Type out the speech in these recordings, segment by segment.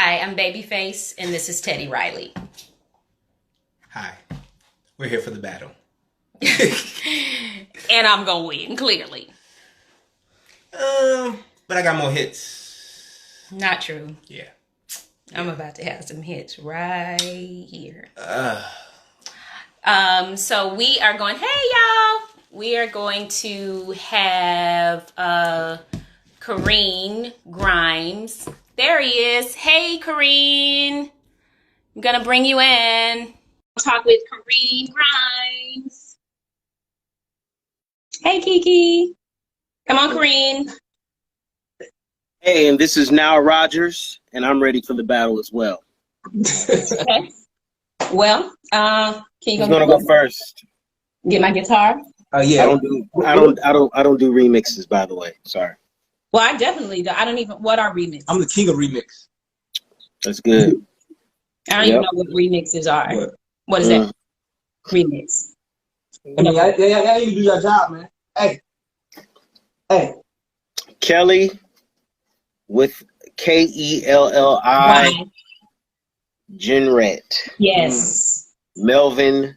Hi, I'm Babyface, and this is Teddy Riley. Hi, we're here for the battle. And I'm gonna win, clearly. But I got more hits. Not true. Yeah. I'm about to have some hits right here. Uh, So we are going, hey y'all! We are going to have Kareem Grimes. There he is. Hey Kareem! I'm gonna bring you in. Talk with Kareem Grimes. Hey Kiki! Come on, Kareem. Hey, and this is Now Rogers, and I'm ready for the battle as well. Okay. Well, can you Who's gonna go first? get my guitar? Yeah. I don't do remixes, by the way. Sorry. Well, I definitely do. I don't even. What are remixes? I'm the king of remix. That's good. I don't even know what remixes are. What is that? Remix. I mean, yeah, you do your job, man. Hey. Kelly with Kelli, Right. Jenrette. Yes. Melvin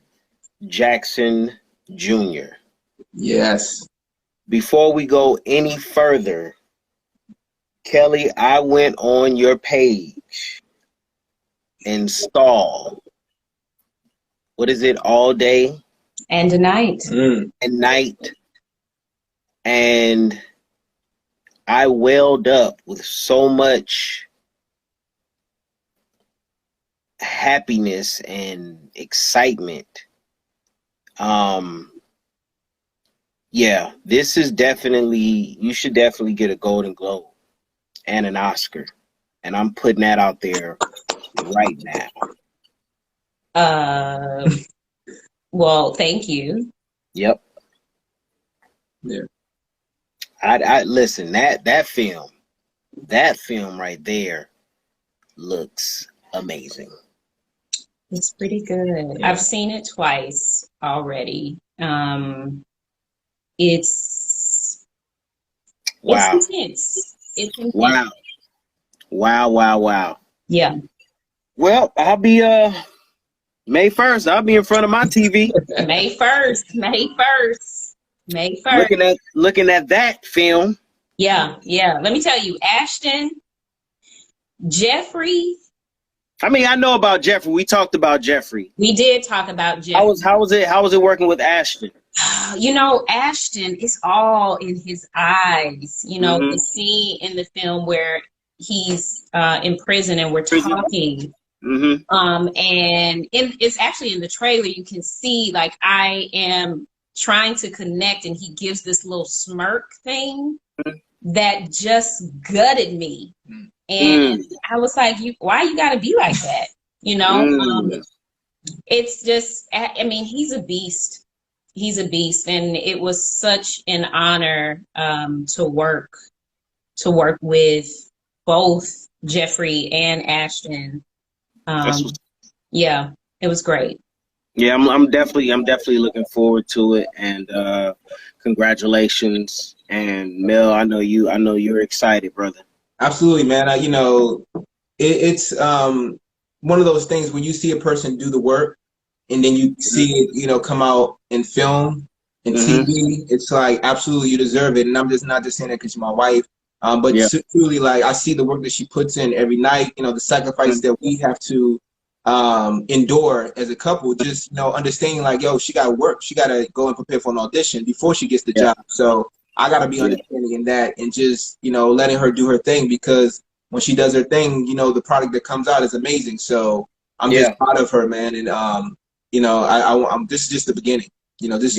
Jackson Jr. Yes. Before we go any further, Kelly, I went on your page and saw, what is it, All Day And Tonight. and Night, and I welled up with so much happiness and excitement. Yeah, this is definitely, you should definitely get a Golden Globe and an Oscar. And I'm putting that out there right now. Well, thank you. Yep. Yeah. I listen, that film right there looks amazing. It's pretty good. I've seen it twice already. It's Wow. intense. It's intense. Wow. Yeah. Well, I'll be May 1st, I'll be in front of my TV. May 1st. May 1st. Looking at that film. Yeah. Let me tell you, Ashton, Jeffrey. I mean, I know about Jeffrey. We talked about Jeffrey. We did talk about Jeffrey. How was it working with Ashton? You know, Ashton, it's all in his eyes. You know, the scene in the film where he's in prison and we're talking. And it's actually in the trailer. You can see, like, I am trying to connect, and he gives this little smirk thing that just gutted me. And I was like, why you gotta be like that? You know, it's just, I mean, he's a beast. He's a beast. And it was such an honor to work with both Jeffrey and Ashton. Yeah, it was great. Yeah, I'm definitely looking forward to it, and congratulations. And Mel, I know you're excited, brother. Absolutely, man. It's one of those things when you see a person do the work and then you see it, come out in film and TV. It's like, absolutely, you deserve it. And I'm just not just saying that because you're my wife, but truly, like, I see the work that she puts in every night. The sacrifice that we have to endure as a couple. Just understanding, like, yo, she got to work. She got to go and prepare for an audition before she gets the job. So I got to be understanding in that, and just, letting her do her thing, because when she does her thing, the product that comes out is amazing. So I'm just proud of her, man. And, I'm this is just the beginning. This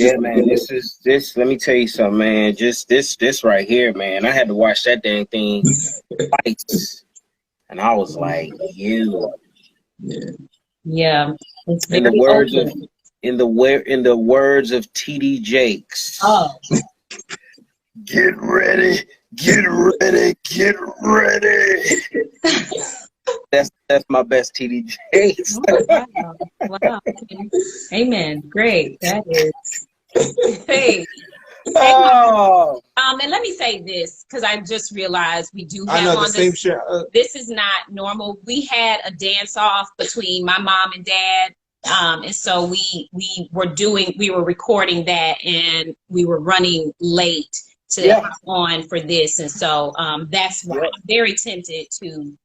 let me tell you something, man. Just this right here, man. I had to watch that dang thing twice, and I was like, you. Yeah. It's In the words of TD Jakes. Oh. Get ready. That's my best TD Jakes. Wow. Amen. Great. That is. Hey. Oh, And let me say this because I just realized we do I have know the on same this. shit. This is not normal. We had a dance off between my mom and dad. And so we were recording that, and we were running late to yeah. hop on for this. And so that's why Yep. I'm very tempted to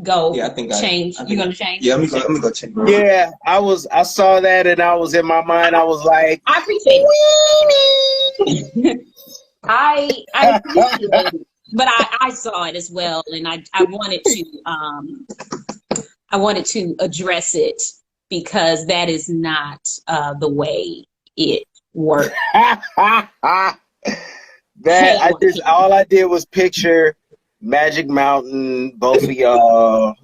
go Yeah, I think change. I think, You're gonna change? Yeah, let me go change. Yeah, I saw that and I was in my mind, I was like, I appreciate it. I appreciate it, but I saw it as well, and I wanted to address it because that is not the way it works. all I did was picture Magic Mountain, both of y'all,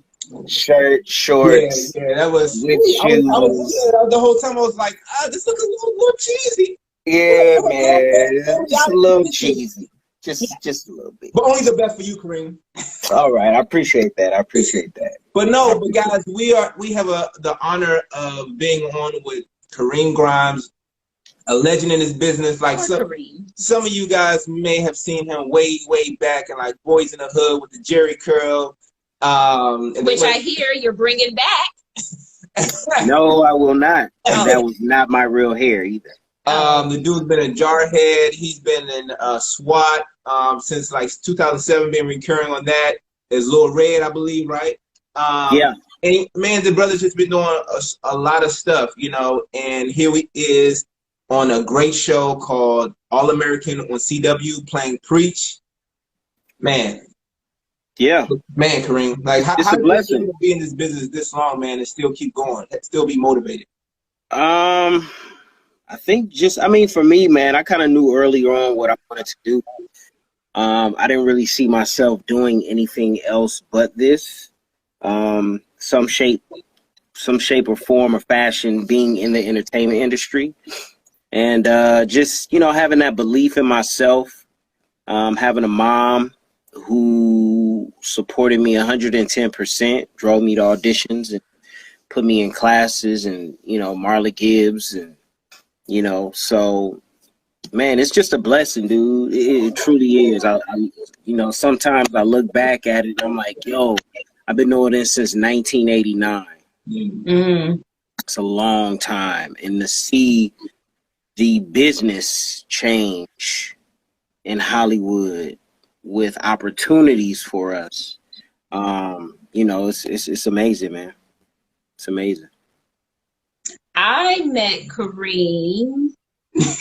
shirt, shorts, Yeah, that was. with I was shoes. the whole time. I was like, this looks a little cheesy. Yeah, man, just a little cheesy, just a little bit. But only the best for you, Kareem. All right, I appreciate that. But no, but guys, we have the honor of being on with Kareem Grimes, a legend in his business. Like some of you guys may have seen him way back in like Boys in the Hood with the Jerry curl, which I hear you're bringing back. No, I will not. That was not my real hair either. The dude's been in Jarhead. He's been in SWAT since like 2007, been recurring on that. There's Lil Red, I believe, right? Yeah. And man, the brother's just been doing a lot of stuff, you know, and here he is on a great show called All American on CW playing Preach. Man. Yeah. Man, Kareem. Like, how a blessing do you be in this business this long, man, and still keep going, still be motivated? I think for me, man, I kind of knew early on what I wanted to do. I didn't really see myself doing anything else but this. Some shape or form or fashion, being in the entertainment industry, and just having that belief in myself. Having a mom who supported me 110%, drove me to auditions and put me in classes, and Marla Gibbs, and so man, it's just a blessing, dude. It truly is. I sometimes I look back at it and I'm like, yo, I've been doing this since 1989. Mm-hmm. It's a long time. And to see the business change in Hollywood with opportunities for us, it's amazing, man. It's amazing. I met Kareem,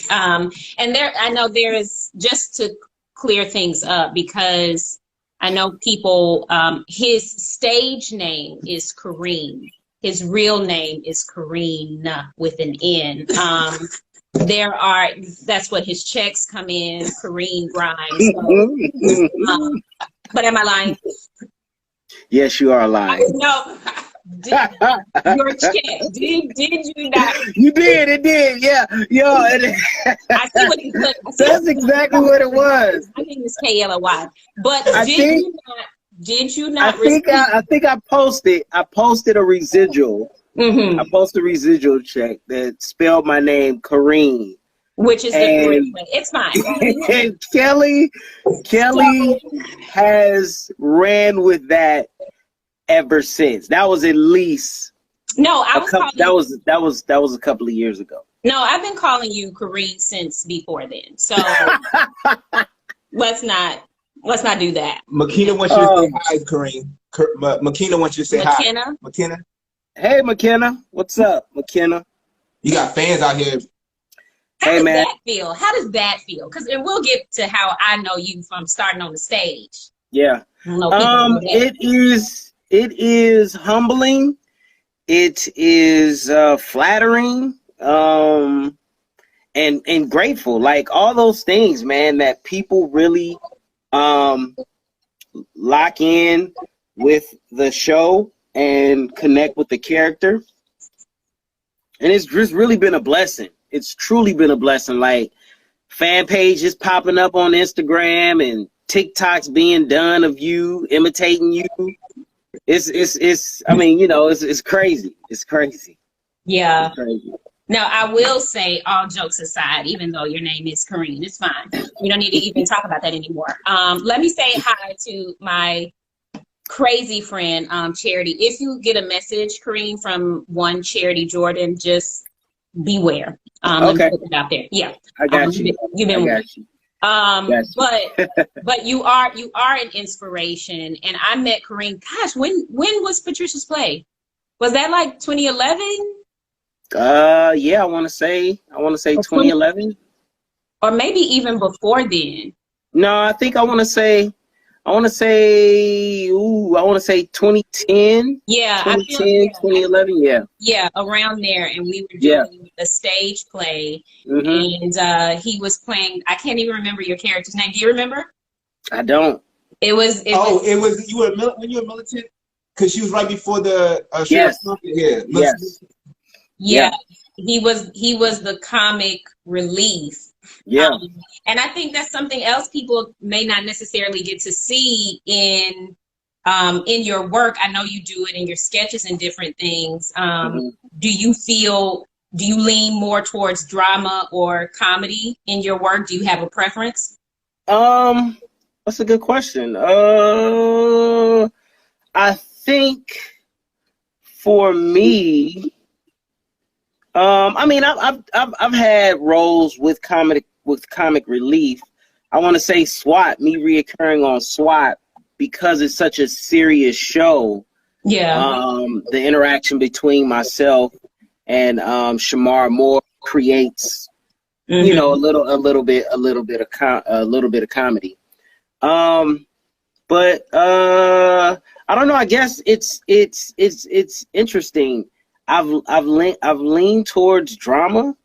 and I know there is, just to clear things up, because I know people, his stage name is Kareem. His real name is Kareem with an N. That's what his checks come in, Kareem Grimes. So, but am I lying? Yes, you are lying. No. Your check. Did you not? You did. It did. Yeah. Yo. I see what he put. That's exactly what it was. I think it's KLOY. But did you not? I think I posted. A residual. Mm-hmm. I posted a residual check that spelled my name Kareem, which is the correct way. It's fine. And Kelly has ran with that ever since. That was at least that was a couple of years ago. No, I've been calling you Kareem since before then. So let's not do that. Makina wants you to say hi, Kareem. Makina wants you to say hi. McKenna. Hey, McKenna. What's up, McKenna? You got fans out here. How does that feel? How does that feel? Because we'll get to how I know you from starting on the stage. Yeah. It is humbling. It is flattering, and grateful. Like all those things, man, that people really lock in with the show and connect with the character. And it's just really been a blessing. It's truly been a blessing. Like fan pages popping up on Instagram and TikToks being done of you, imitating you. It's crazy. It's crazy. Yeah. It's crazy. Now, I will say, all jokes aside, even though your name is Kareem, it's fine. We don't need to even talk about that anymore. Let me say hi to my crazy friend, Charity. If you get a message, Kareem, from one Charity Jordan, just beware. Let me Okay. put it out there. Yeah. I got you. You've been I got you. Got you. but you are an inspiration. And I met Kareem. Gosh, when was Patricia's play? Was that like 2011? Yeah, I want to say Or 2011. or maybe even before then. No, I think I want to say 2010. Yeah, 2010, 2011, yeah. Yeah, around there, and we were Yeah. doing a stage play, Mm-hmm. and he was playing. I can't even remember your character's name. Do you remember? I don't. It was You were when you were militant, because she was right before the Yes. Yeah. Yes. yeah. He was the comic relief. Yeah. And I think that's something else people may not necessarily get to see in your work. I know you do it in your sketches and different things. Do you lean more towards drama or comedy in your work? Do you have a preference? That's a good question. I think for me, I mean, I've had roles with comic relief. I want to say SWAT, me reoccurring on SWAT, because it's such a serious show. Yeah. The interaction between myself and Shamar Moore creates, you know, a little bit of comedy. But I don't know. I guess it's interesting. I've leaned towards drama,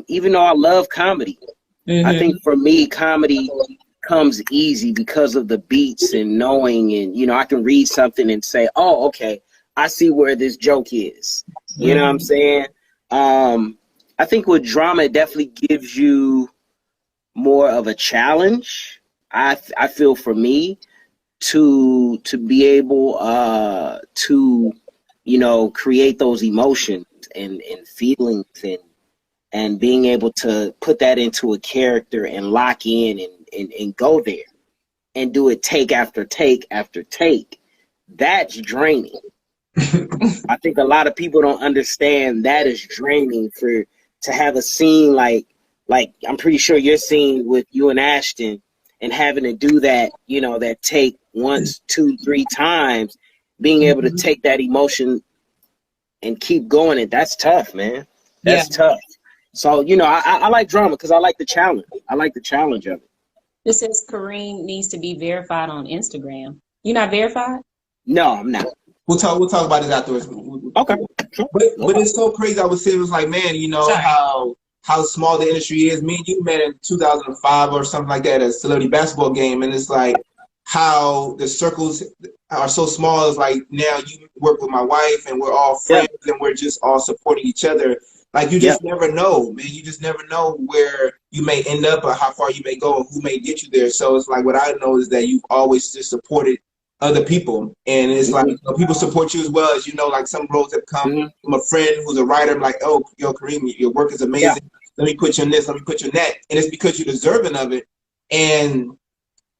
even though I love comedy. I think for me, comedy comes easy because of the beats and knowing, and you know, I can read something and say, "Oh, okay, I see where this joke is." You know what I'm saying? I think with drama, it definitely gives you more of a challenge. I feel for me to be able to, you know, create those emotions and feelings and being able to put that into a character and lock in and go there and do it take after take after take. That's draining. I think a lot of people don't understand that is draining to have a scene like I'm pretty sure your scene with you and Ashton and having to do that, you know, that take once, 2, 3 times, being able to take that emotion and keep going. And that's tough, man. That's tough. So, you know, I like drama because I like the challenge. I like the challenge of it. This says Kareem needs to be verified on Instagram. You're not verified? No, I'm not. We'll talk about this afterwards. Okay. But it's so crazy. I was saying, it was like, man, you know, how small the industry is. Me and you met in 2005 or something like that at a celebrity basketball game, and it's like how the circles are so small. It's like now you work with my wife and we're all friends and we're just all supporting each other. Like you just never know, man. You just never know where you may end up or how far you may go and who may get you there. So it's like what I know is that you've always just supported other people, and it's like, you know, people support you as well. As you know, like some roles have come from a friend who's a writer. I'm like, oh, yo, Kareem, your work is amazing. Let me put you in this. Let me put you in that. And it's because you're deserving of it. And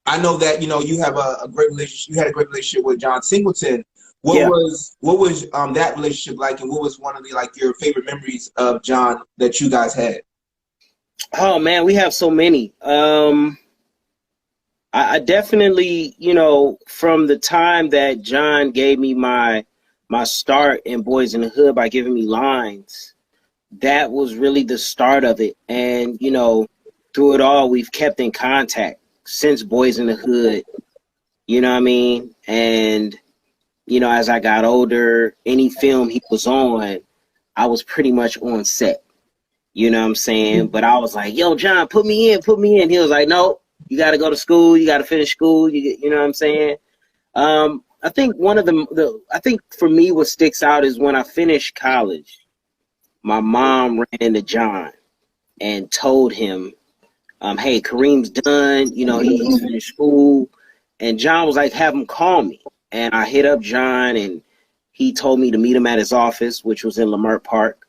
I know that, you know, you have a great relationship. You had a great relationship with John Singleton. What was that relationship like, and what was one of the like your favorite memories of John that you guys had? Oh man, we have so many. I definitely, you know, from the time that John gave me my start in Boys in the Hood by giving me lines, that was really the start of it. And, you know, through it all, we've kept in contact since Boys in the Hood, you know what I mean? And, you know, as I got older, any film he was on, I was pretty much on set, you know what I'm saying? But I was like, yo, John, put me in. He was like, no. You got to go to school. You got to finish school. You know what I'm saying? I think one of I think for me, what sticks out is when I finished college, my mom ran into John and told him, hey, Kareem's done. You know, he's finished school. And John was like, have him call me. And I hit up John, and he told me to meet him at his office, which was in Lamert Park.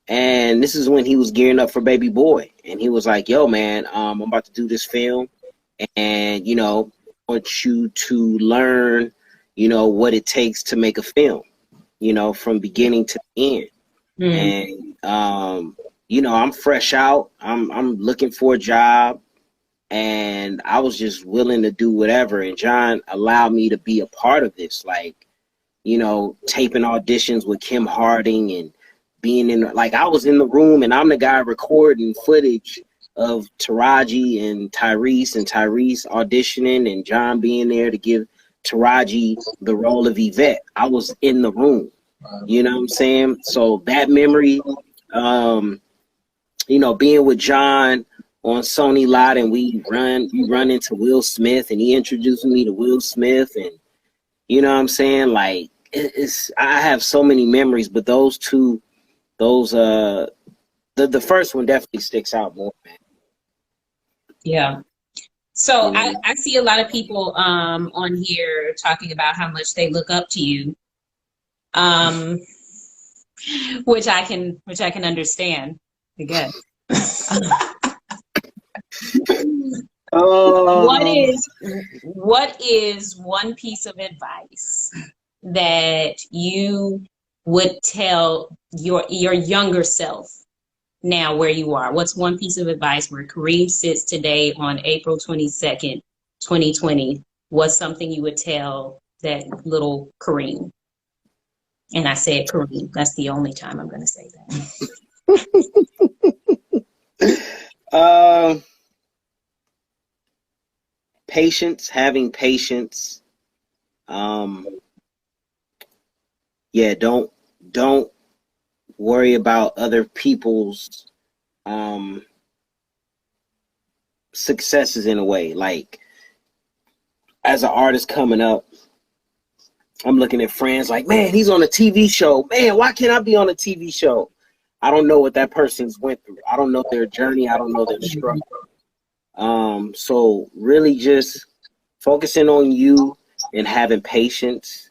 And this is when he was gearing up for Baby Boy. And he was like, yo, man, I'm about to do this film. And, I want you to learn, what it takes to make a film, from beginning to the end. And, I'm fresh out. I'm looking for a job. And I was just willing to do whatever. And John allowed me to be a part of this, like, taping auditions with Kim Harding and being in, like, I was in the room and I'm the guy recording footage of Taraji and Tyrese auditioning and John being there to give Taraji the role of Yvette. I was in the room, you know what I'm saying? So that memory, being with John on Sony Lot, and we run into Will Smith, and he introduced me to Will Smith, and you know what I'm saying? Like, I have so many memories, but those two, the first one definitely sticks out more, man. Yeah. So I see a lot of people on here talking about how much they look up to you, which I can understand, I guess. What is one piece of advice that you would tell your younger self now where you are? What's one piece of advice where Kareem sits today on April 22nd, 2020? What's something you would tell that little Kareem? And I said Kareem. That's the only time I'm going to say that. Patience, having patience. Don't worry about other people's successes in a way. Like, as an artist coming up, I'm looking at friends like, man, he's on a TV show. Man, why can't I be on a TV show? I don't know what that person's went through. I don't know their journey. I don't know their struggle. So really just focusing on you and having patience.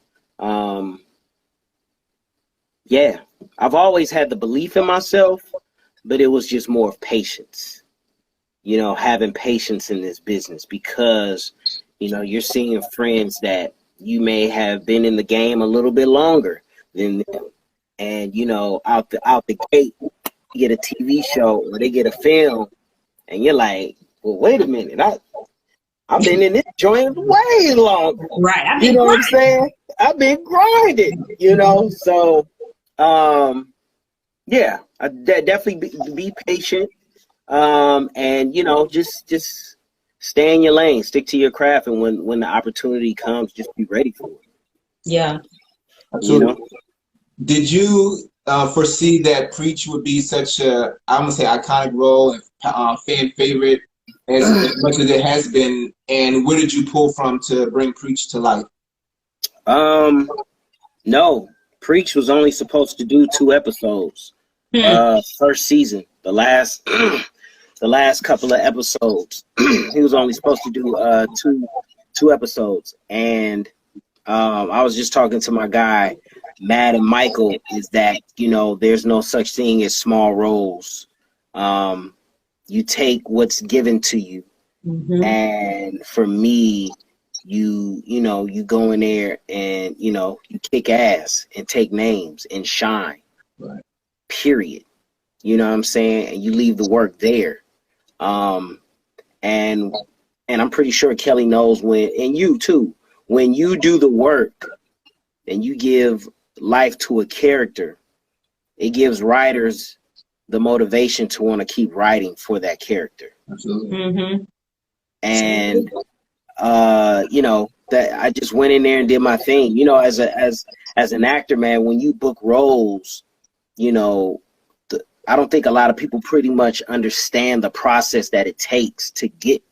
I've always had the belief in myself, but it was just more of patience, having patience in this business, because, you're seeing friends that you may have been in the game a little bit longer than them. And, out the gate, you get a TV show or they get a film and you're like, well, wait a minute. I've been in this joint way longer. Right. You know what I'm saying? I've been grinding, So, I definitely be patient. And, just stay in your lane, stick to your craft. And when the opportunity comes, just be ready for it. Yeah. Absolutely. Did you foresee that Preach would be such a, I'm going to say, iconic role and fan favorite as much as it has been? And where did you pull from to bring Preach to life? No, Preach was only supposed to do 2 episodes. First season, the last couple of episodes, he was only supposed to do two episodes. And I was just talking to my guy, Matt and Michael, is that, there's no such thing as small roles. You take what's given to you. Mm-hmm. And for me, you go in there and, you kick ass and take names and shine. Right. Period. You know what I'm saying? And you leave the work there. And I'm pretty sure Kelly knows and you too, when you do the work and you give life to a character, it gives writers the motivation to want to keep writing for that character. Absolutely. Mm-hmm. And that I just went in there and did my thing. As an actor, man, when you book roles, I don't think a lot of people pretty much understand the process that it takes to get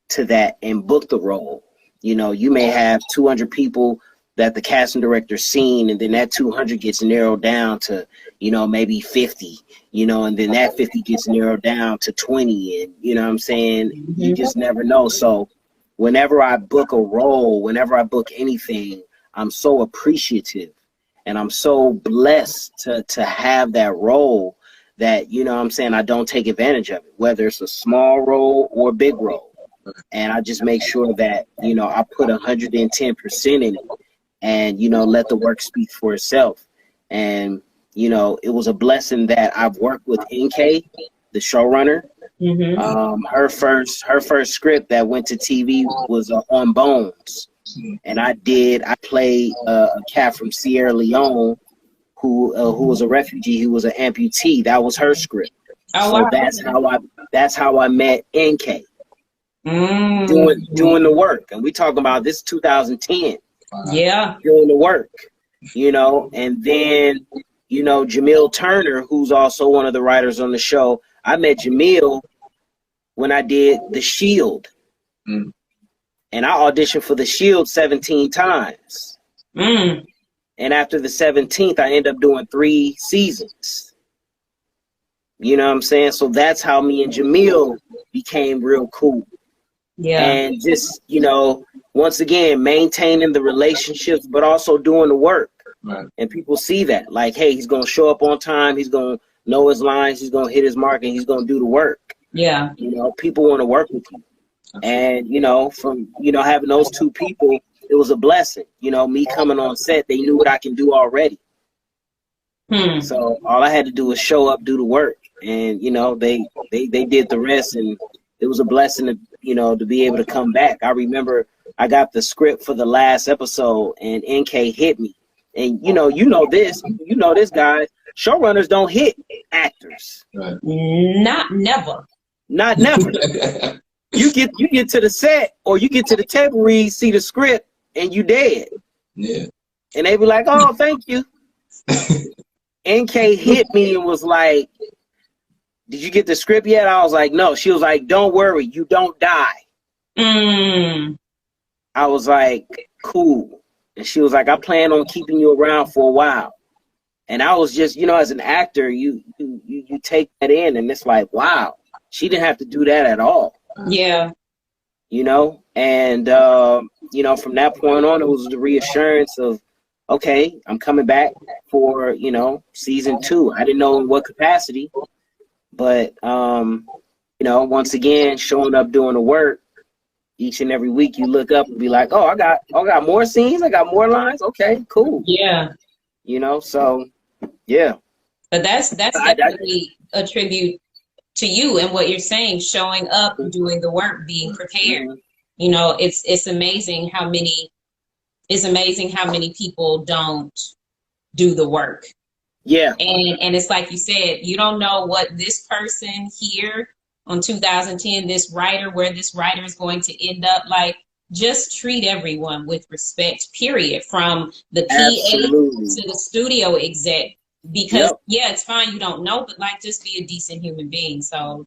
to that and book the role. You may have 200 people that the casting director seen, and then that 200 gets narrowed down to, maybe 50, and then that 50 gets narrowed down to 20, and you know what I'm saying? Mm-hmm. You just never know. So whenever I book a role, whenever I book anything, I'm so appreciative and I'm so blessed to have that role that, you know what I'm saying, I don't take advantage of it, whether it's a small role or a big role. And I just make sure that, you know, I put 110% in it and, you know, let the work speak for itself. And, you know, it was a blessing that I've worked with NK, the showrunner. Her first script that went to TV was on Bones. And I played a cat from Sierra Leone who was a refugee, who was an amputee. That was her script. Oh, so wow. that's how I met NK. Doing the work. And we talking about this 2010. Yeah. Doing the work, you know. And then, you know, Jamil Turner, who's also one of the writers on the show. I met Jamil when I did The Shield. And I auditioned for The Shield 17 times. And after the 17th, I ended up doing 3 seasons. You know what I'm saying? So that's how me and Jamil became real cool. Yeah. And just, you know, once again, maintaining the relationships, but also doing the work. Right. And people see that. Like, hey, he's going to show up on time. He's going to know his lines. He's going to hit his mark, and he's going to do the work. Yeah. You know, people want to work with you. And, you know, from, you know, having those 2 people, it was a blessing. You know, me coming on set, they knew what I can do already. So all I had to do was show up, do the work. And, you know, they did the rest. And it was a blessing to, you know, to be able to come back. I remember I got the script for the last episode and NK hit me. And, you know this guy, showrunners don't hit actors. Right. Not never. You get to the set or you get to the table read, see the script, and you dead. Yeah. And they be like, oh, thank you. NK hit me and was like, did you get the script yet? I was like, no. She was like, don't worry, you don't die. I was like, cool. And she was like, I plan on keeping you around for a while. And I was just, you know, as an actor, you take that in, and it's like, wow, she didn't have to do that at all. Yeah. You know, and, you know, from that point on, it was the reassurance of, okay, I'm coming back for, you know, season 2. I didn't know in what capacity, but, you know, once again, showing up, doing the work each and every week, you look up and be like, oh, I got more scenes. I got more lines. Okay, cool. Yeah. You know, so, yeah. But that's definitely a tribute to you and what you're saying, showing up, doing the work, being prepared. You know, it's amazing how many people don't do the work. Yeah. And it's like you said, you don't know what this person here on 2010, where this writer is going to end up. Like, just treat everyone with respect, period, from the PA to the studio exec. Because it's fine, you don't know, but like, just be a decent human being. So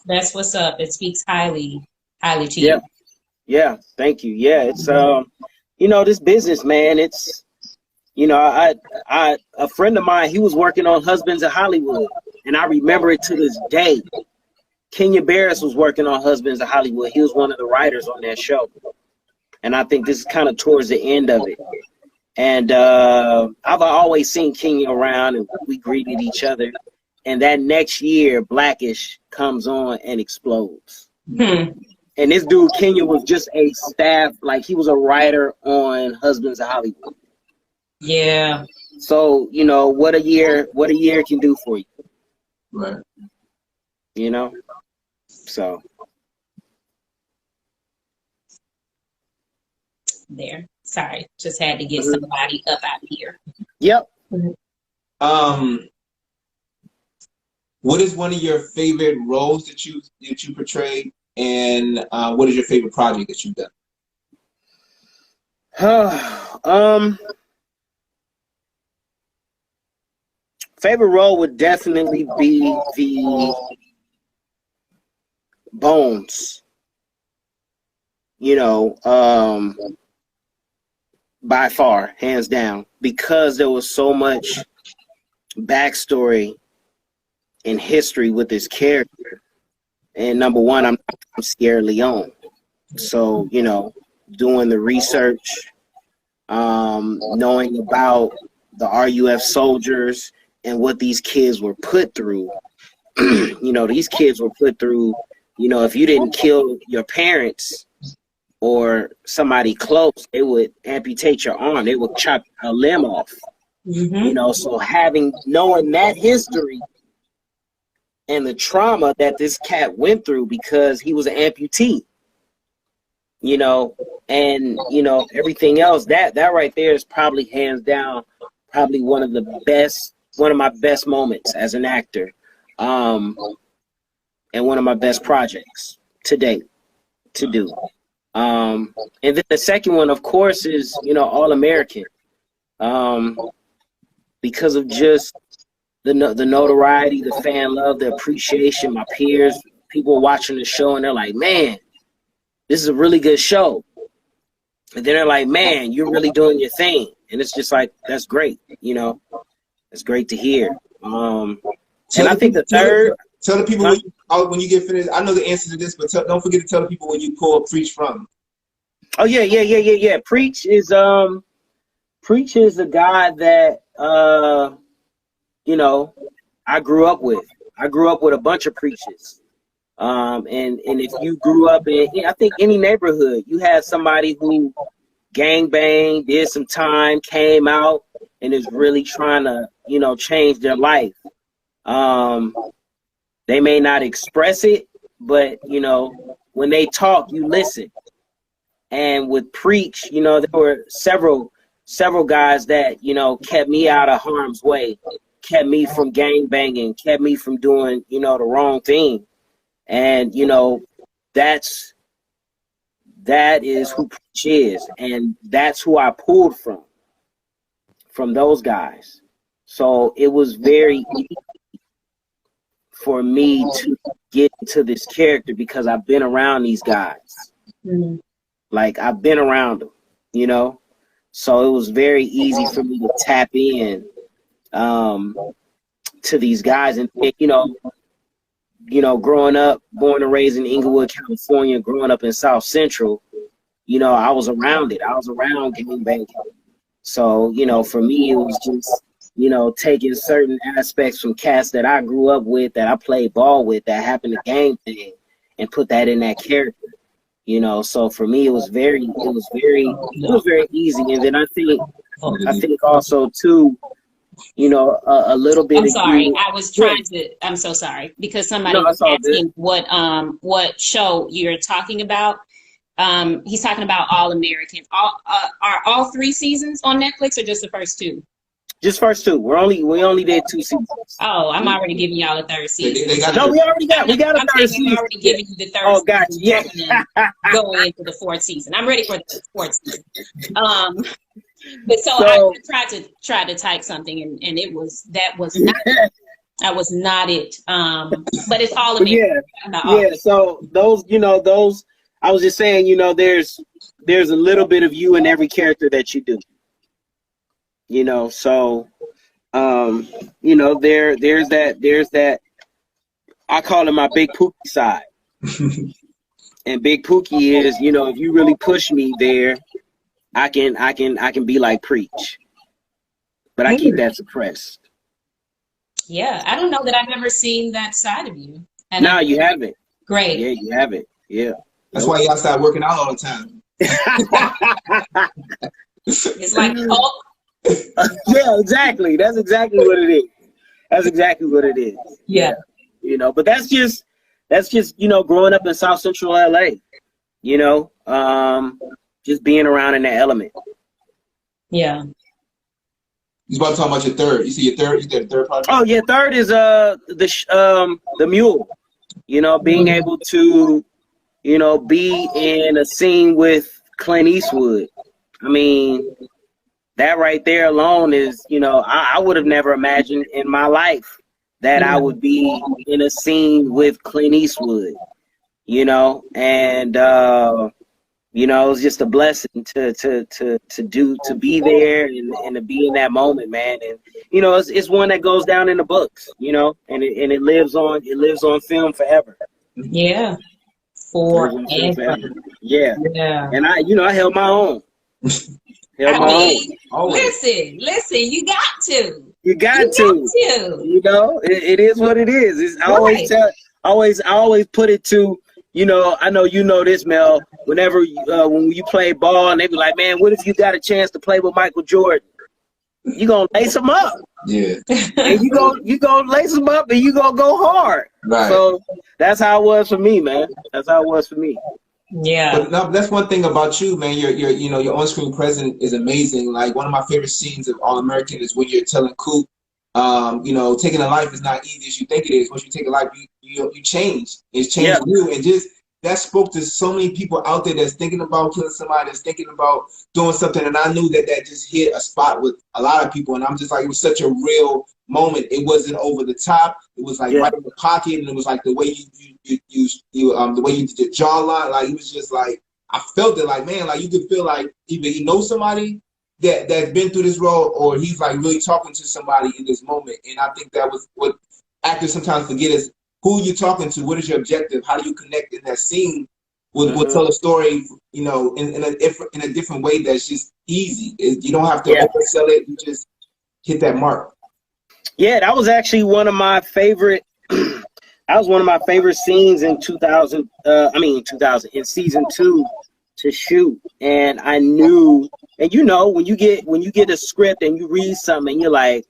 that's what's up. It speaks highly to you. Yeah, thank you. Yeah, it's you know, this business, man, it's, you know, I a friend of mine, he was working on Husbands of Hollywood, and I remember it to this day. Kenya Barris was working on Husbands of Hollywood. He was one of the writers on that show. And I think this is kind of towards the end of it. And I've always seen Kenya around, and we greeted each other. And that next year, Blackish comes on and explodes. And this dude, Kenya, was just a staff, like he was a writer on Husbands of Hollywood. Yeah. So, you know, what a year can do for you. Right. You know? So. There. Sorry. Just had to get somebody up out of here. Yep. What is one of your favorite roles that you portrayed? And what is your favorite project that you've done? Favorite role would definitely be the Bones. You know, by far, hands down, because there was so much backstory and history with this character. And number one, I'm from Sierra Leone. So, you know, doing the research, knowing about the RUF soldiers, and what these kids were put through. You know, these kids were put through, you know, if you didn't kill your parents or somebody close, they would amputate your arm. They would chop a limb off. You know, so knowing that history and the trauma that this cat went through because he was an amputee, you know, and, you know, everything else, that right there is probably hands down, probably one of my best moments as an actor. And one of my best projects to date to do. And then the second one, of course, is, you know, All American. Because of just the notoriety, the fan love, the appreciation, my peers, people watching the show, and they're like, man, this is a really good show. And then they're like, man, you're really doing your thing. And it's just like, that's great, you know. It's great to hear. And I think the third... Tell the people when you get finished. I know the answer to this, but don't forget to tell the people when you pull Preach from. Oh yeah. Preach is a guy that you know, I grew up with. I grew up with a bunch of preachers. And if you grew up in, I think any neighborhood, you had somebody who gangbanged, did some time, came out, and is really trying to, you know, change their life. They may not express it, but, you know, when they talk, you listen. And with Preach, you know, there were several guys that, you know, kept me out of harm's way, kept me from gang banging, kept me from doing, you know, the wrong thing. And, you know, that is who Preach is. And that's who I pulled from those guys. So it was very easy for me to get into this character because I've been around these guys. Like, I've been around them, you know? So it was very easy for me to tap in to these guys. And, you know, growing up, born and raised in Inglewood, California, growing up in South Central, you know, I was around it. I was around gang banging. So, you know, for me, it was just, you know, taking certain aspects from cats that I grew up with, that I played ball with, that happened to gang bang, and put that in that character. You know, so for me, it was very easy. And then I think also too, you know, a little bit. I'm sorry, I was trying to. I'm so sorry because somebody was asking what show you're talking about. He's talking about All American. Are all 3 seasons on Netflix or just the first 2? Just first 2. We only did 2 seasons. Oh, I'm already giving y'all a 3rd season. We got a 3rd season. I'm already giving you the 3rd. Oh, gotcha. Yeah. Going into the 4th season. I'm ready for the 4th season. But so I tried to type something, and that was not it. But it's All American. Yeah. So those, you know, I was just saying, you know, there's a little bit of you in every character that you do. You know, so, you know, there's that, I call it my Big Pookie side. And Big Pookie is, you know, if you really push me there, I can be like Preach. But I keep that suppressed. Yeah, I don't know that I've ever seen that side of you. No, you haven't. Great. Yeah, you haven't. Yeah. That's why y'all start working out all the time. It's like, oh. Yeah, exactly. That's exactly what it is. Yeah. You know, but that's just, you know, growing up in South Central LA, you know, just being around in that element. Yeah. You about to talk about your 3rd. You see your 3rd? You did the 3rd project? Oh yeah, 3rd is the Mule. You know, being able to, you know, be in a scene with Clint Eastwood. I mean, that right there alone is, you know, I would have never imagined in my life that I would be in a scene with Clint Eastwood, you know, and you know, it was just a blessing to be there and to be in that moment, man. And you know, it's one that goes down in the books, you know, and it lives on film forever. Yeah. Forever. Yeah. And I held my own. Listen, you got to. You got to. You know, it is what it is. It's, I always put it to, you know, I know you know this, Mel. Whenever when you play ball, and they be like, man, what if you got a chance to play with Michael Jordan? You gonna lace him up. Yeah. And you gonna lace him up, and you gonna go hard. Right. So that's how it was for me, man. That's how it was for me. Yeah. But now, that's one thing about you, man. Your on-screen presence is amazing. Like, one of my favorite scenes of All American is when you're telling Coop, you know, taking a life is not easy as you think it is. Once you take a life, you change. It's changing you, and just that spoke to so many people out there that's thinking about killing somebody, that's thinking about doing something. And I knew that just hit a spot with a lot of people. And I'm just like, it was such a real moment. It wasn't over the top. It was like right in the pocket, and it was like the way the way you did your jawline. Like, it was just like, I felt it. Like, man, like, you could feel like either you know somebody that's been through this role, or he's like really talking to somebody in this moment. And I think that was what actors sometimes forget is who you're talking to. What is your objective? How do you connect in that scene? Will tell a story, you know, in a different way that's just easy. You don't have to oversell it. You just hit that mark. Yeah, that was actually one of my favorite. That was one of my favorite scenes in 2000. In season 2 to shoot, and I knew. And you know, when you get a script and you read something, and you're like,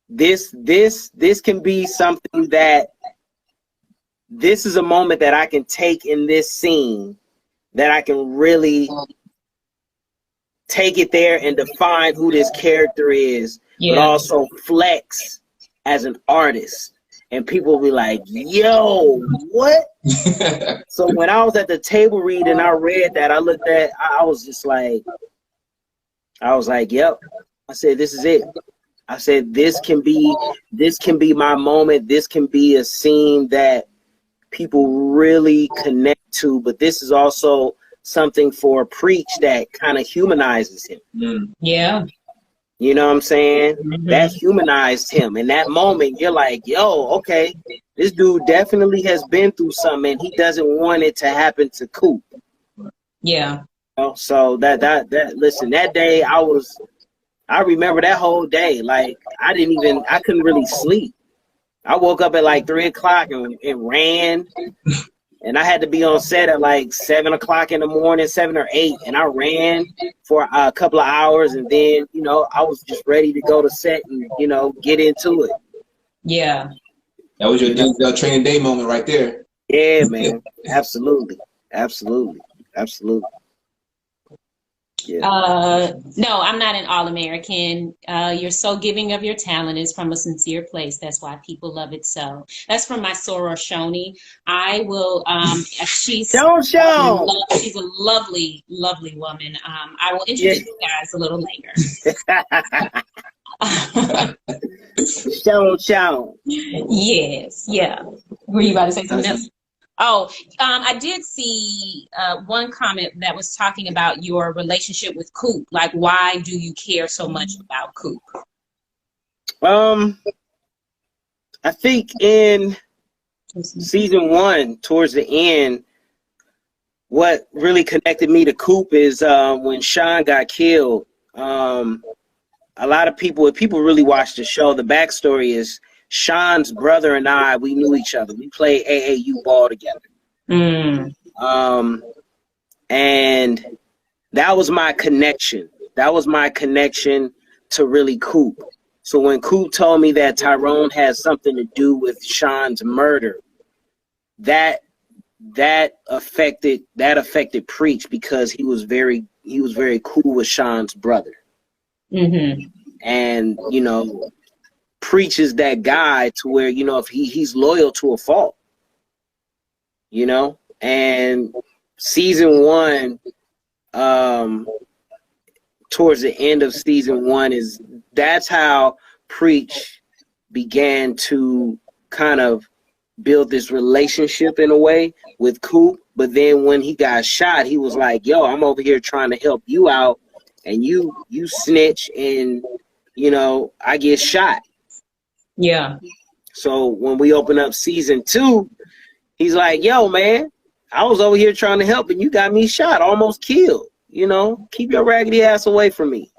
this can be something that. This is a moment that I can take in this scene that I can really take it there and define who this character is, but also flex as an artist. And people will be like, yo, what? So when I was at the table read and I read that, I was like, yep. I said, this is it. I said, this can be my moment. This can be a scene that people really connect to, but this is also something for Preach that kind of humanizes him. Yeah. You know what I'm saying? That humanized him. In that moment, you're like, yo, okay, this dude definitely has been through something, and he doesn't want it to happen to Coop. Yeah. So listen, that day I remember that whole day. Like, I couldn't really sleep. I woke up at like 3 o'clock and ran, and I had to be on set at like 7 o'clock in the morning, 7 or 8, and I ran for a couple of hours, and then, you know, I was just ready to go to set and, you know, get into it. Yeah. That was your training day moment right there. Yeah, man. Absolutely. Yeah. No, I'm not an All-American. You're so giving of your talent is from a sincere place. That's why people love it so. That's from my soror Shoni. I will. She's a lovely, lovely woman. I will introduce you guys a little later. Show. Yes. Yeah. Were you about to say something else? Oh, I did see one comment that was talking about your relationship with Coop. Like, why do you care so much about Coop? I think in season 1, towards the end, what really connected me to Coop is when Sean got killed. A lot of people, if people really watch the show, the backstory is Sean's brother and I, we knew each other. We played AAU ball together. And that was my connection. That was my connection to really Coop. So when Coop told me that Tyrone had something to do with Sean's murder, that affected Preach, because he was very cool with Sean's brother. And, you know, Preach is that guy to where, you know, if he's loyal to a fault, you know. And season 1, towards the end of season 1, that's how Preach began to kind of build this relationship in a way with Coop. But then when he got shot, he was like, yo, I'm over here trying to help you out, and you snitch, and, you know, I get shot. Yeah. So when we open up season 2, he's like, yo, man, I was over here trying to help, and you got me shot, almost killed. You know, keep your raggedy ass away from me.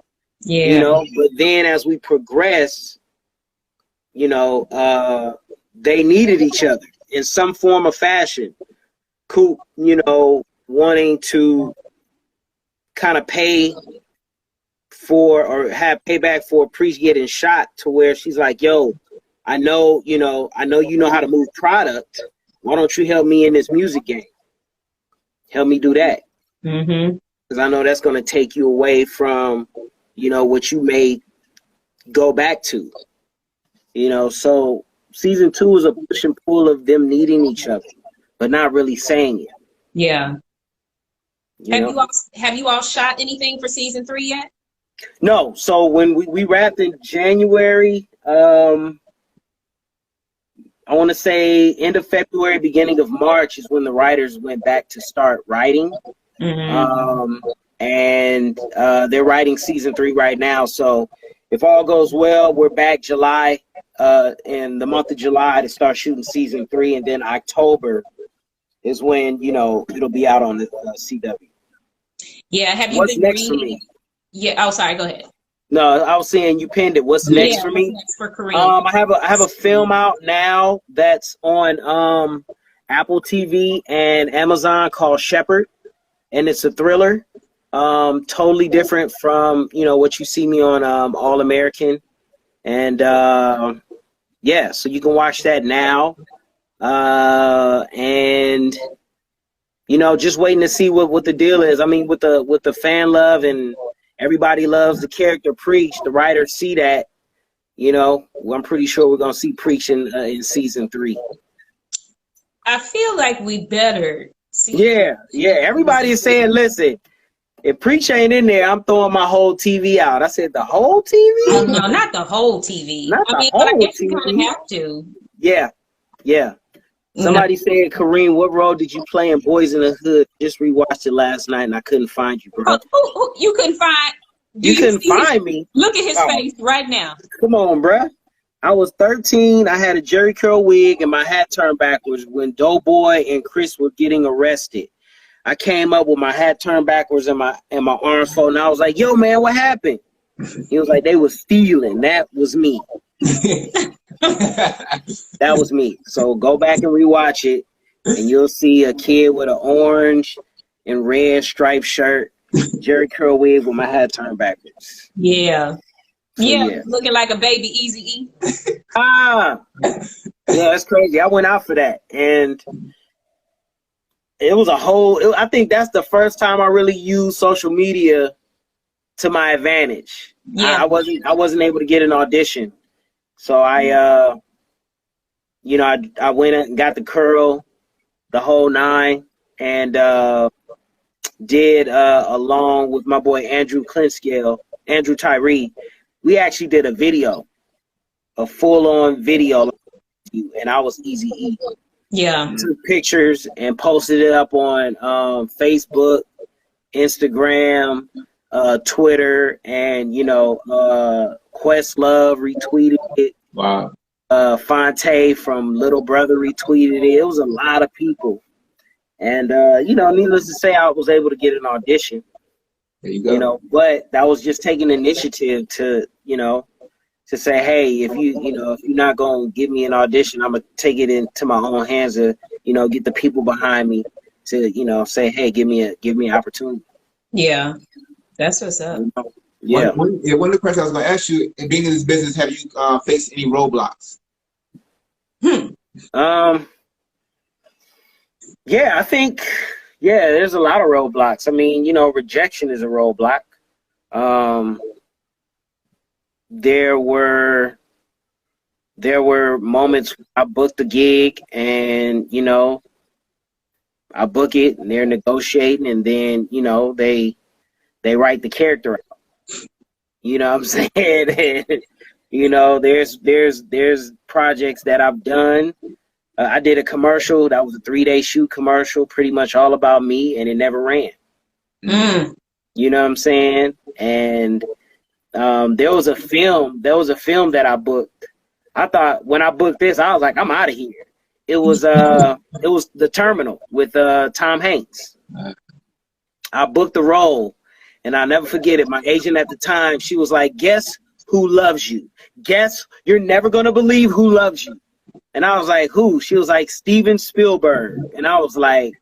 Yeah. You know, but then as we progress, they needed each other in some form or fashion. Coop, wanting to kind of pay for or have payback for Preach getting shot, to where she's like, yo, I know you know how to move product. Why don't you help me in this music game? Help me do that. Because I know that's going to take you away from, what you may go back to. So season 2 is a push and pull of them needing each other, but not really saying it. Yeah. Have you all shot anything for season 3 yet? No. So when we wrapped in January, I want to say end of February, beginning of March is when the writers went back to start writing. And they're writing season 3 right now. So if all goes well, we're back July, in the month of July to start shooting season 3. And then October is when, it'll be out on the CW. Yeah. Have you What's been next reading? for me? Yeah. Oh, sorry. Go ahead. No, I was saying you pinned it. What's next for me? Next for Kareem? I have a film out now that's on Apple TV and Amazon called Shepherd, and it's a thriller. Totally different from what you see me on All American, and so you can watch that now. And just waiting to see what the deal is. I mean, with the fan love and everybody loves the character Preach. The writers see that, I'm pretty sure we're gonna see Preach in season 3. I feel like we better see. Yeah. Everybody is saying, listen, if Preach ain't in there, I'm throwing my whole TV out. I said, the whole TV? Oh, no, not the whole TV. Not the whole but I guess TV. you kind of have to. Yeah. Somebody said, Kareem, what role did you play in Boys in the Hood? Just rewatched it last night and I couldn't find you, bro. You couldn't find. You couldn't find me. Look at his face right now. Come on, bruh. I was 13. I had a Jerry curl wig and my hat turned backwards when Doughboy and Chris were getting arrested. I came up with my hat turned backwards and my arms folded. And I was like, yo, man, what happened? He was like, they was stealing. That was me. That was me. So go back and rewatch it, and you'll see a kid with an orange and red striped shirt, Jerry curl wig with my hat turned backwards. Yeah. Looking like a baby Eazy-E. Yeah, that's crazy. I went out for that, and it was I think that's the first time I really used social media to my advantage. I wasn't able to get an audition. So I went and got the curl, the whole 9, and did along with my boy Andrew Tyree. We actually did a full-on video, and I was Eazy-E. Yeah. Took pictures and posted it up on Facebook, Instagram, Twitter, and Questlove retweeted it. Wow. Fonte from Little Brother retweeted it. It was a lot of people, and needless to say, I was able to get an audition. There you go. But that was just taking initiative to to say, hey, if you're not gonna give me an audition, I'm gonna take it into my own hands to get the people behind me to say, hey, give me an opportunity. Yeah. That's what's up. Yeah. One of the questions I was going to ask you, in being in this business, have you faced any roadblocks? Yeah, I think, there's a lot of roadblocks. I mean, rejection is a roadblock. There were moments I booked a gig and, I book it and they're negotiating and then, they write the character out. You know what I'm saying? And, there's projects that I've done. I did a commercial that was a 3-day shoot commercial, pretty much all about me, and it never ran. You know what I'm saying? And there was a film that I booked. I thought when I booked this, I was like, I'm out of here. It was The Terminal with Tom Hanks. I booked the role. And I'll never forget it. My agent at the time, she was like, guess who loves you. Guess you're never going to believe who loves you. And I was like, who? She was like, Steven Spielberg. And I was like,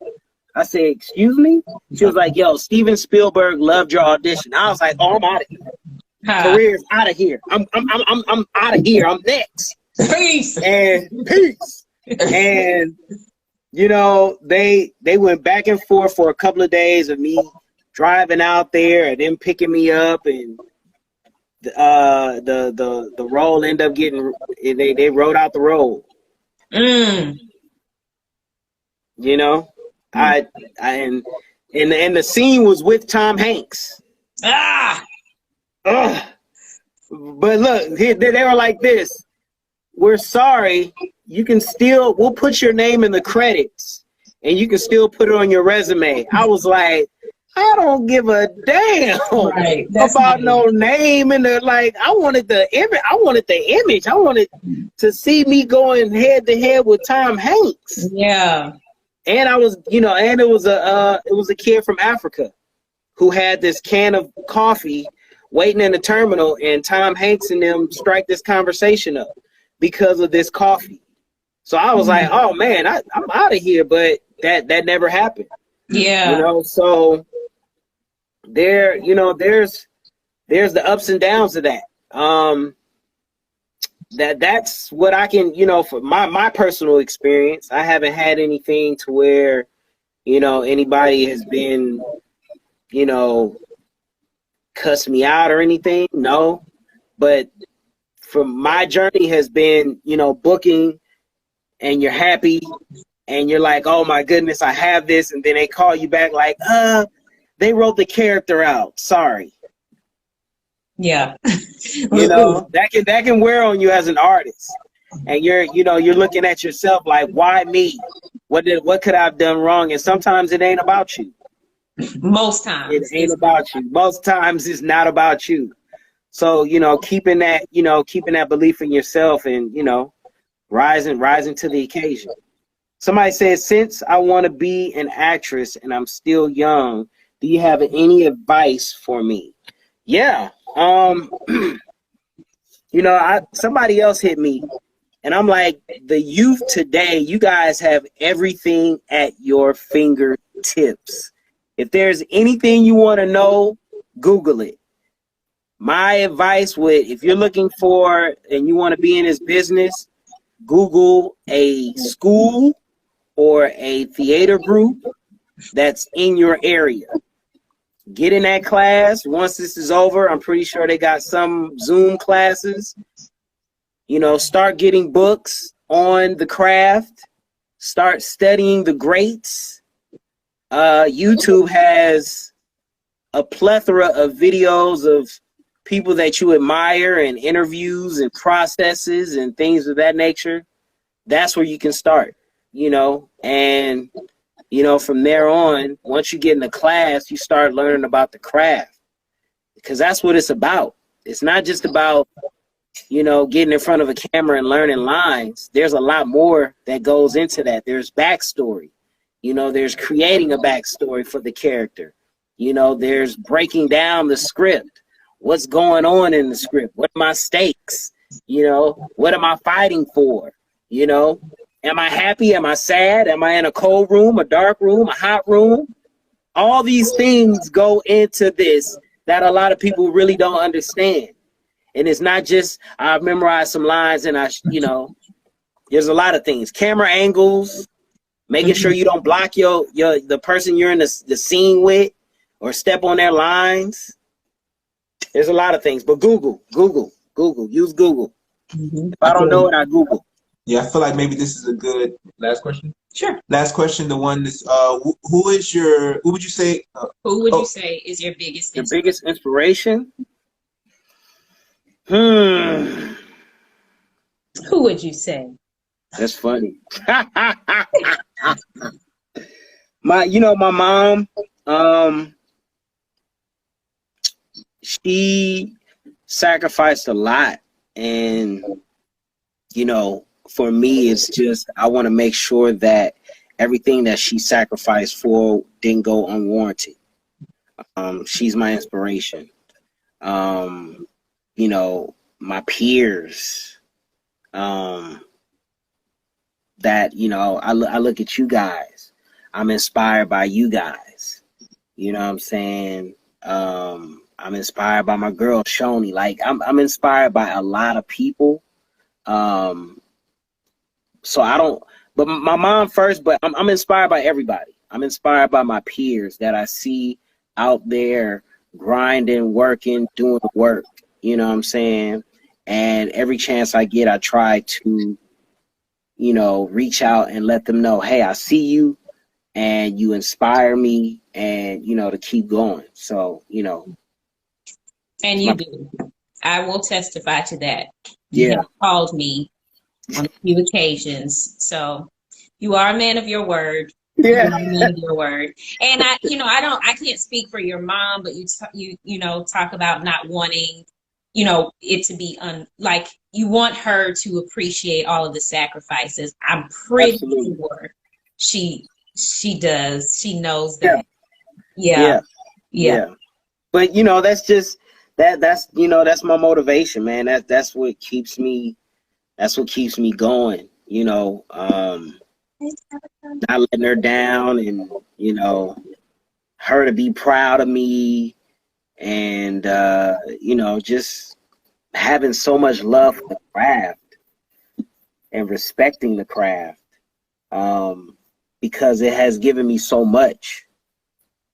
I said, excuse me? She was like, yo, Steven Spielberg loved your audition. I was like, oh, I'm out of here. Career's out of here. I'm out of here. I'm next. Peace. And peace. And you know, they went back and forth for a couple of days of me driving out there and them picking me up, and the role ended up getting they wrote out the role. You know, and the scene was with Tom Hanks. But look, they were like this. We're sorry. We'll put your name in the credits and you can still put it on your resume. I was like, I don't give a damn about no name. And I wanted the image. I wanted to see me going head to head with Tom Hanks. Yeah. And I was, you know, and it was a kid from Africa who had this can of coffee waiting in the terminal, and Tom Hanks and them strike this conversation up because of this coffee. So I was like, oh man, I'm out of here, but that never happened. Yeah. You know, so there, you know, there's the ups and downs of that. That's what I can, you know, for my personal experience, I haven't had anything to where, you know, anybody has been, you know, cuss me out or anything. No, but from my journey has been, you know, booking, and you're happy and you're like, oh my goodness, I have this, and then they call you back like, they wrote the character out, sorry. Yeah. You know, that can wear on you as an artist, and you're looking at yourself like, why me? What could I have done wrong? And sometimes it ain't about you. Most times it ain't about you. Most times it's not about you. So, you know, keeping that belief in yourself, and, you know, rising to the occasion. Somebody says, since I want to be an actress and I'm still young, do you have any advice for me? Yeah. You know, somebody else hit me, and I'm like, the youth today, you guys have everything at your fingertips. If there's anything you want to know, Google it. My advice if you're looking for and you want to be in this business, Google a school or a theater group that's in your area. Get in that class. Once this is over, I'm pretty sure they got some Zoom classes. You know, start getting books on the craft. Start studying the greats. YouTube has a plethora of videos of people that you admire, and interviews and processes and things of that nature. That's where you can start, you know, and, you know, from there on, once you get in the class, you start learning about the craft, because that's what it's about. It's not just about, you know, getting in front of a camera and learning lines. There's a lot more that goes into that. There's backstory, you know, there's creating a backstory for the character. You know, there's breaking down the script. What's going on in the script? What are my stakes? You know, what am I fighting for? You know, am I happy? Am I sad? Am I in a cold room, a dark room, a hot room? All these things go into this that a lot of people really don't understand. And it's not just I memorized some lines and you know, there's a lot of things. Camera angles, making sure you don't block the person you're in the scene with or step on their lines. There's a lot of things, but Google, use Google. If I don't know it, I Google. Yeah, I feel like maybe this is a good last question. Sure. Last question. The one is, who would you say? Who would you say is your biggest inspiration? Your biggest inspiration? Who would you say? That's funny. My mom, she sacrificed a lot, and, you know, for me, it's just, I want to make sure that everything that she sacrificed for didn't go unwarranted. She's my inspiration. You know, my peers, that, you know, I look at you guys. I'm inspired by you guys. You know what I'm saying? I'm inspired by my girl Shoni. Like I'm inspired by a lot of people. So I don't, but my mom first, but I'm inspired by everybody. I'm inspired by my peers that I see out there grinding, working, doing the work. You know what I'm saying? And every chance I get, I try to, you know, reach out and let them know, hey, I see you and you inspire me, and, you know, to keep going. So, you know. And you do. I will testify to that. Yeah. You have called me on a few occasions. So you are a man of your word. Yeah. You are a man of your word. And I can't speak for your mom, but you know, talk about not wanting, you know, it to be like you want her to appreciate all of the sacrifices. I'm pretty sure she does. She knows that. Yeah. But, you know, that's just that's you know, that's my motivation, man. That's what keeps me going, you know. Not letting her down, and, you know, her to be proud of me, and you know, just having so much love for the craft and respecting the craft, because it has given me so much.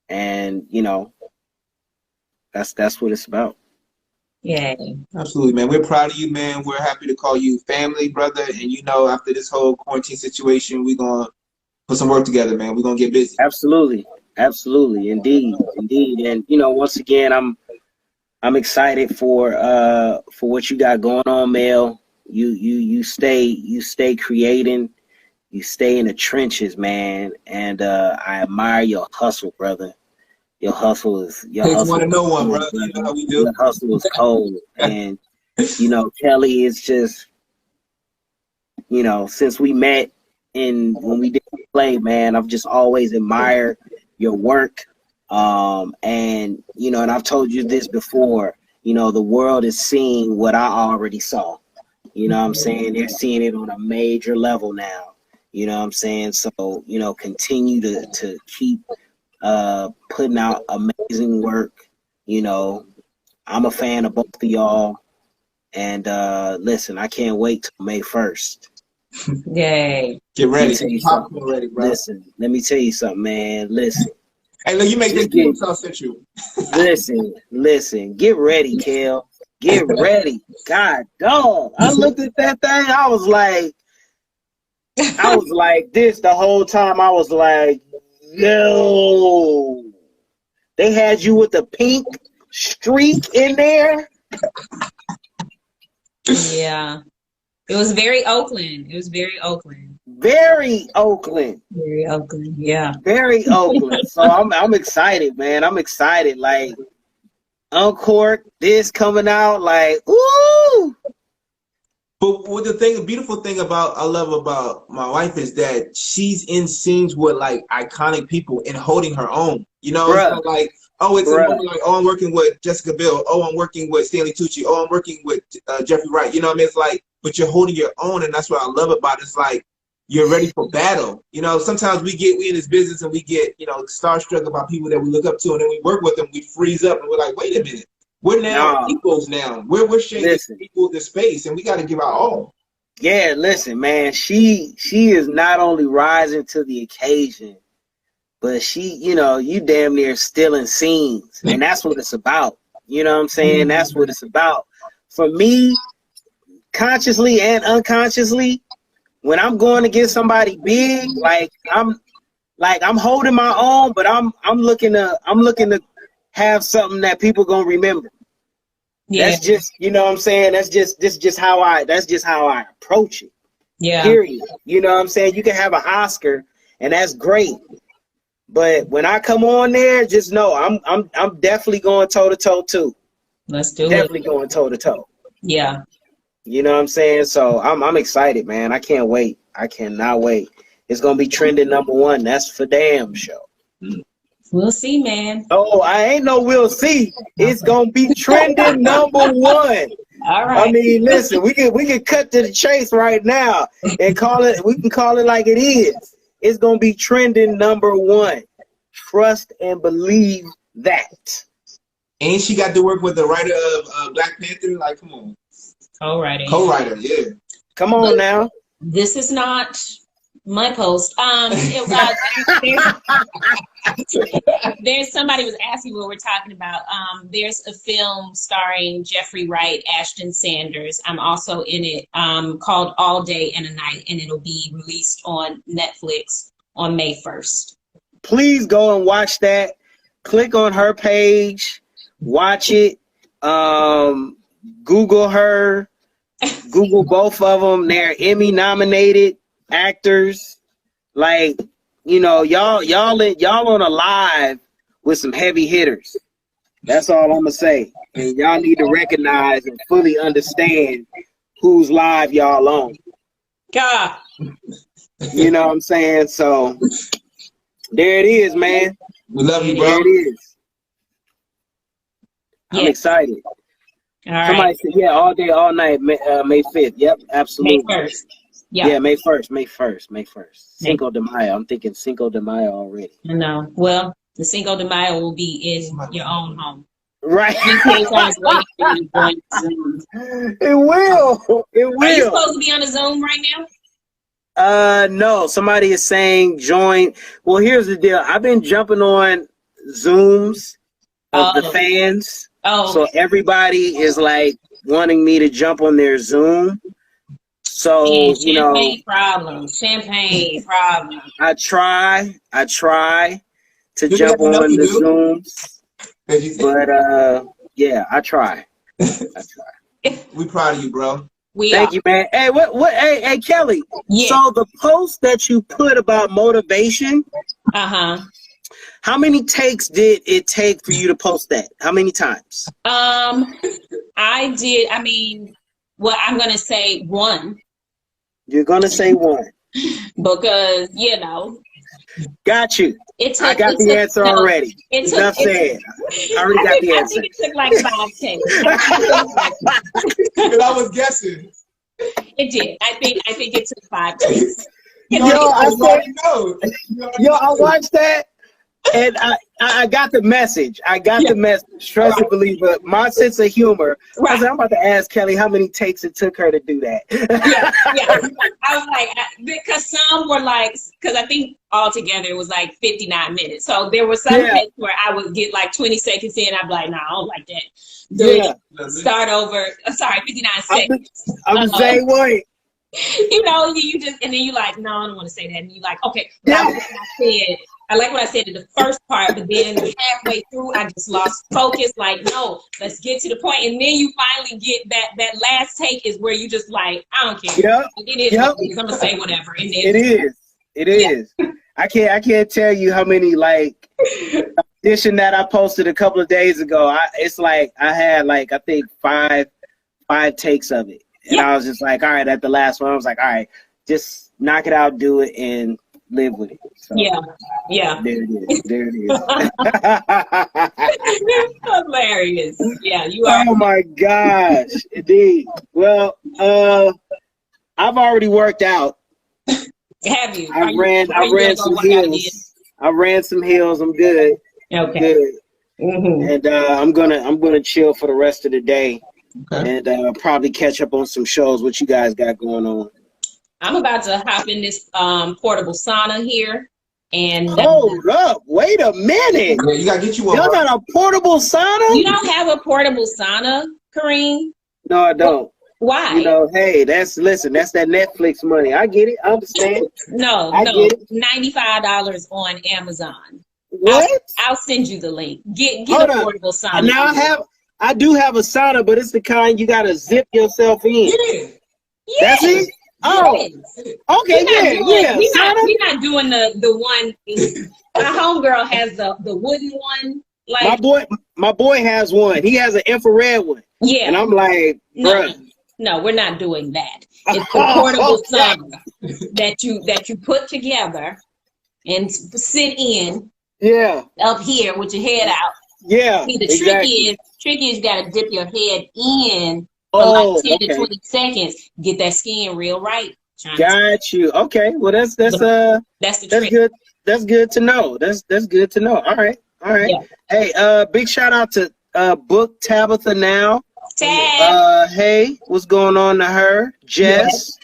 And, you know, that's what it's about. Yeah, absolutely, man. We're proud of you, man. We're happy to call you family, brother. And, you know, after this whole quarantine situation, we're gonna put some work together, man. We're gonna get busy. Absolutely, indeed. And, you know, once again, I'm excited for what you got going on, Mel. You stay creating. You stay in the trenches, man, and I admire your hustle, brother. Your hustle is one to know one, brother. You know how we do. Your hustle is cold, and, you know, Kelly is just, you know, since we met and when we did play, man, I've just always admired your work, and, you know, and I've told you this before. You know, the world is seeing what I already saw. You know what I'm saying? They're seeing it on a major level now. You know what I'm saying? So, you know, continue to keep putting out amazing work. You know, I'm a fan of both of y'all. And listen, I can't wait till May 1st. Yay. Get ready. Popcorn ready, bro. Listen, let me tell you something, man. Listen. Hey, look, you make this game so sensual. Listen. Get ready, Kel. Get ready. God, dog. I looked at that thing. I was like this the whole time. I was like, yo, they had you with the pink streak in there. Yeah, it was very Oakland. Yeah. Very Oakland. So I'm excited, man. I'm excited. Like, Uncork, this coming out, like, ooh. But what the beautiful thing I love about my wife is that she's in scenes with, like, iconic people and holding her own. You know, it's not like, oh, it's a moment like, oh, I'm working with Jessica Biel. Oh, I'm working with Stanley Tucci. Oh, I'm working with Jeffrey Wright. You know what I mean? It's like, but you're holding your own, and that's what I love about it. It's like you're ready for battle. You know, sometimes we in this business and we get, you know, starstruck about people that we look up to, and then we work with them, we freeze up, and we're like, wait a minute. We're now equals now. We're sharing people the space, and we got to give our all. Yeah, listen, man. She is not only rising to the occasion, but she, you know, you damn near stealing scenes, and that's what it's about. You know what I'm saying? That's what it's about. For me, consciously and unconsciously, when I'm going to get somebody big, I'm holding my own, but I'm looking to have something that people gonna remember. Yeah. That's just, you know what I'm saying? That's just how I approach it. Yeah. Period. You know what I'm saying? You can have an Oscar, and that's great. But when I come on there, just know I'm definitely going toe to toe too. Let's do definitely going toe to toe. Yeah. You know what I'm saying? So I'm excited, man. I can't wait. I cannot wait. It's gonna be trending #1. That's for damn sure. We'll see, man. Oh, I ain't no we'll see. It's gonna be trending #1. All right. I mean, listen, we can cut to the chase right now and call it. We can call it like it is. It's gonna be trending #1. Trust and believe that. Ain't she got to work with the writer of Black Panther? Like, come on. Co-writer, yeah. Come on now. This is not my post. There's somebody was asking what we're talking about. There's a film starring Jeffrey Wright, Ashton Sanders. I'm also in it, called All Day and a Night, and it'll be released on Netflix on May 1st. Please go and watch that. Click on her page, watch it. Google her. Google both of them. They're Emmy nominated actors. Like, you know, y'all on a live with some heavy hitters. That's all I'm gonna say. And y'all need to recognize and fully understand who's live y'all on. God. You know what I'm saying? So there it is, man. We love you, bro. There it is. I'm excited. All right. Somebody said, yeah, all day, all night, May 5th. Yep, absolutely. May 1st. Yeah, May 1st. Cinco de Mayo. I'm thinking Cinco de Mayo already. No. Well, the Cinco de Mayo will be in your own home. Right. It will. It will. Are you supposed to be on a Zoom right now? No. Somebody is saying join. Well, here's the deal. I've been jumping on Zooms of the fans. So everybody is like wanting me to jump on their Zoom. So, you know, champagne problem. I try to jump on the Zooms. But yeah, I try. We proud of you, bro. Thank you, man. Hey, hey, Kelly. Yeah. So the post that you put about motivation, how many takes did it take for you to post that? How many times? I did. I mean, well, I'm gonna say one. You're gonna say one because you know. Got you. I got the answer already. Enough said. I already got the answer. I think it took like 5 takes. Because I was guessing. It did. I think it took 5 takes. I watched that. And I got the message. The message. Trust and believe. But my sense of humor. I was like, I'm about to ask Kelly how many takes it took her to do that. yeah. I was like, because some were like, because I think altogether it was like 59 minutes. So there were some takes where I would get like 20 seconds in. I'd be like, nah, I don't like that. Start over. I'm sorry, 59 seconds. I'm the same way. You know, you just, and then you like, no, I don't want to say that. And you like, okay. I like what I said in the first part, but then halfway through, I just lost focus. Like, no, let's get to the point. And then you finally get that last take is where you just like, I don't care. Yep. It is. I'm gonna say whatever. And then, it is. I can't tell you how many like audition that I posted a couple of days ago. It's like I had like I think five takes of it, and I was just like, all right. At the last one, I was like, all right, just knock it out, do it, and live with it. So, yeah. There it is. Hilarious. Yeah, you are. Oh my gosh, indeed. Well, I've already worked out. Have you? I ran some hills. I ran some hills. I'm good. Okay. Good. And I'm gonna chill for the rest of the day, and probably catch up on some shows. What you guys got going on? I'm about to hop in this portable sauna here. And hold up, wait a minute. Yeah, you gotta get you one. Y'all got a portable sauna? You don't have a portable sauna, Kareem? No, I don't. Why? You know, hey, that's that Netflix money. I get it. I understand. No, $95 on Amazon. What? I'll send you the link. Get a portable sauna. Now I do have a sauna, but it's the kind you gotta zip yourself in. Yeah. That's it? Oh, okay, yeah. We're not doing the one. My homegirl has the wooden one. Like my boy has one. He has an infrared one. Yeah, and I'm like, bruh. No, we're not doing that. It's the portable sauna that you put together and sit in. Yeah. Up here with your head out. Yeah. See, the trick is you got to dip your head in for like Oh, 10 to okay. 20 seconds. Get that skin real right. Got you. Okay. Well, that's the trick. good. That's good to know. That's good to know. All right. All right. Yeah. Hey, big shout out to Book Tabitha now. Tab. Hey, what's going on to her? Jess,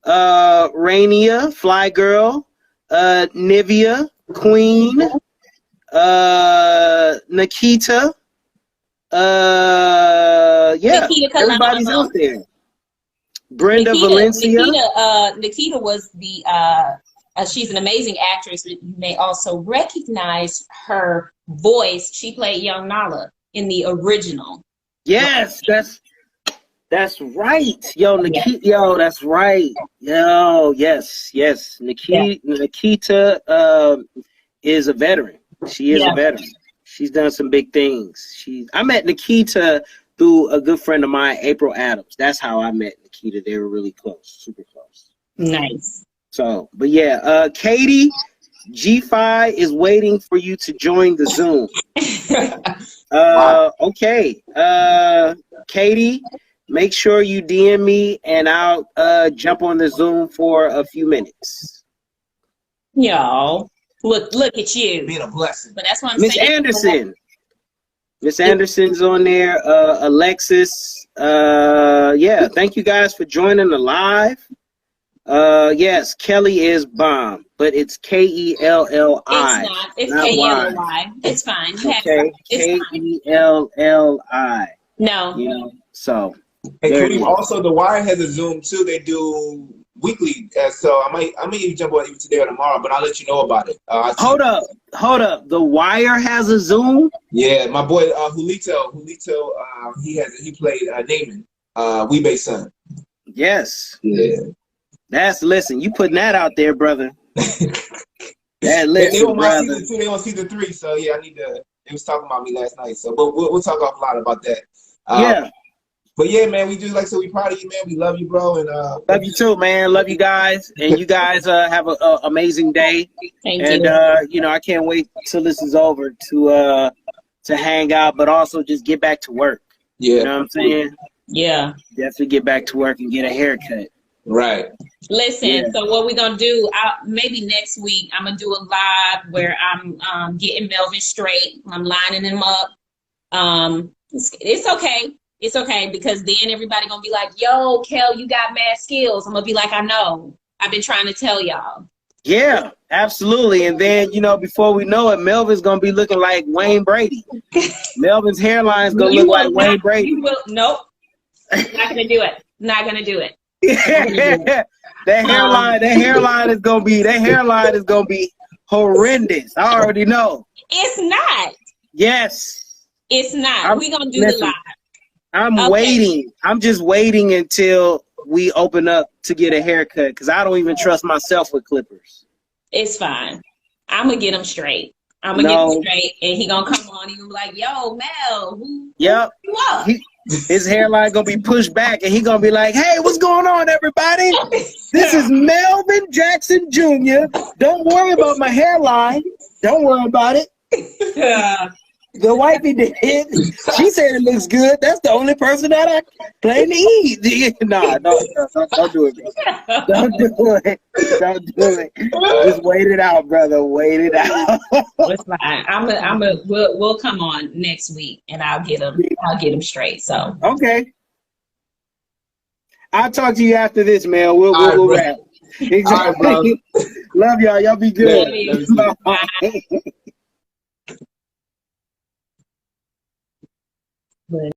Rainia, Fly Girl, Nivea, Queen, Nikita. Yeah, Nikita everybody's Kalama. out there. Brenda Valencia. Nikita was the she's an amazing actress. You may also recognize her voice. She played young Nala in the original. Yes, that's right. Yo, Nikita, yo, that's right. Yo, yes. Nikita is a veteran. She is a veteran. She's done some big things. I met Nikita through a good friend of mine, April Adams. That's how I met Nikita. They were really close, super close. Nice. So, but yeah, Katie, G5 is waiting for you to join the Zoom. Okay. Katie, make sure you DM me and I'll jump on the Zoom for a few minutes. Yo, look at you. Being a blessing. But that's what I'm Miss saying. Anderson. Miss Anderson's on there. Alexis. Yeah, thank you guys for joining the live. Yes, Kelly is bomb, but it's Kelli. It's not. It's Kelli. It's fine. You have okay, Kelli. No. You know, so. Hey, Kareem, also The Wire has a Zoom too. They do weekly, so I might even jump on even today or tomorrow, but I'll let you know about it. Hold up. The Wire has a Zoom? Yeah, my boy Julito, he played Damon, Weebay's son. Yes. Yeah. Listen, you putting that out there, brother. They on season 2, they on season 3, so yeah, they was talking about me last night, so but we'll talk a lot about that. Yeah. But yeah, man, we just we proud of you, man. We love you, bro, and love you too, man. Love you guys, and you guys have an amazing day. Thank you. You know, I can't wait till this is over to hang out, but also just get back to work. Yeah, you know what I'm saying? Yeah, definitely get back to work and get a haircut. Right. Listen, so what we're gonna do? Maybe next week I'm gonna do a live where I'm getting Melvin straight. I'm lining him up. It's okay. It's okay, because then everybody gonna be like, yo, Kel, you got mad skills. I'm gonna be like, I know. I've been trying to tell y'all. Yeah, absolutely. And then, before we know it, Melvin's gonna be looking like Wayne Brady. Melvin's hairline's gonna look like Wayne Brady. Nope. Not gonna do it. Not gonna do it. That hairline is gonna be horrendous. I already know. It's not. Yes. It's not. We're gonna do the live. I'm waiting. I'm just waiting until we open up to get a haircut, because I don't even trust myself with clippers. It's fine. I'm going to get him straight. I'm going to get him straight, and he going to come on and be like, yo, Mel, who you up? His hairline going to be pushed back, and he going to be like, hey, what's going on, everybody? This is Melvin Jackson Jr. Don't worry about my hairline. Don't worry about it. The wifey did it. She said it looks good. That's the only person that I plan to eat. Nah, don't do it, bro. Don't do it. Don't do it. Just wait it out, brother. Wait it out. It's fine. We'll come on next week, and I'll get him straight. So okay. I'll talk to you after this, man. We'll wrap. Exactly. Right, love y'all. Y'all be good. Love you.